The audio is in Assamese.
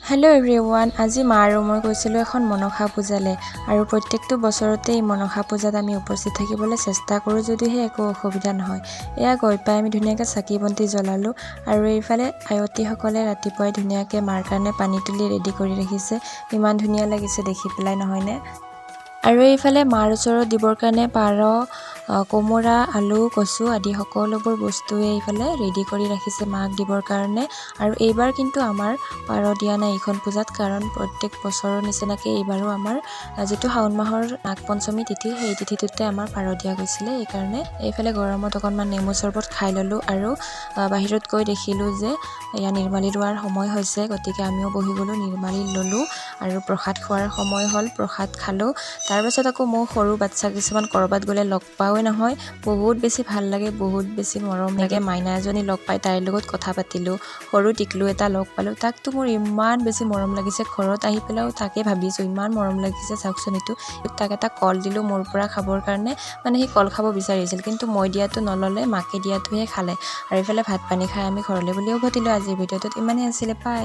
হেল্ল' এভৰিৱান, আজি মা আৰু মই গৈছিলোঁ এখন মনসা পূজালৈ আৰু প্ৰত্যেকটো বছৰতে এই মনসা পূজাত আমি উপস্থিত থাকিবলৈ চেষ্টা কৰোঁ যদিহে একো অসুবিধা নহয়। এয়া গৈ পাই আমি ধুনীয়াকৈ চাকি বন্তি জ্বলালোঁ আৰু এইফালে আয়তীসকলে ৰাতিপুৱাই ধুনীয়াকৈ মাৰ কাৰণে পানী তুলি ৰেডি কৰি ৰাখিছে। ইমান ধুনীয়া লাগিছে দেখি পেলাই, নহয়নে? আৰু এইফালে মাৰ ওচৰত দিবৰ কাৰণে পাৰ, কোমোৰা, আলু, কচু আদি সকলোবোৰ বস্তুৱে এইফালে ৰেডি কৰি ৰাখিছে মাক দিবৰ কাৰণে। আৰু এইবাৰ কিন্তু আমাৰ পাৰ দিয়া নাই এইখন পূজাত, কাৰণ প্ৰত্যেক বছৰৰ নিচিনাকৈ এইবাৰো আমাৰ যিটো শাওণ মাহৰ নাগ পঞ্চমী তিথি, সেই তিথিটোতে আমাৰ পাৰ দিয়া গৈছিলে। এইকাৰণে এইফালে গৰমত অকণমান নেমু চৰবত খাই ল'লোঁ আৰু বাহিৰত গৈ দেখিলোঁ যে এয়া নিৰ্মালি ৰোৱাৰ সময় হৈছে, গতিকে আমিও বহি গ'লোঁ, নিৰ্মালি ল'লোঁ আৰু প্ৰসাদ খোৱাৰ সময় হ'ল, প্ৰসাদ খালোঁ। তাৰপাছত আকৌ মোৰ সৰু বাচ্ছা কিছুমান ক'ৰবাত গ'লে লগ পাওঁৱে নহয়, বহুত বেছি ভাল লাগে, বহুত বেছি মৰম লাগে। মাইনা এজনী লগ পাই তাইৰ লগত কথা পাতিলোঁ, সৰু টিকলু এটা লগ পালোঁ, তাকতো মোৰ ইমান বেছি মৰম লাগিছে। ঘৰত আহি পেলাইও তাকে ভাবিছোঁ, ইমান মৰম লাগিছে চাওকচোন এইটো। তাক এটা কল দিলোঁ মোৰ পৰা খাবৰ কাৰণে, মানে সি কল খাব বিচাৰিছিল, কিন্তু মই দিয়াটো নল'লে, মাকে দিয়াটোহে খালে। আৰু এইফালে ভাত পানী খাই আমি ঘৰলৈ বুলি উভতিলোঁ। আজিৰ ভিডিঅ'টোত ইমানেই আছিলে, বাই।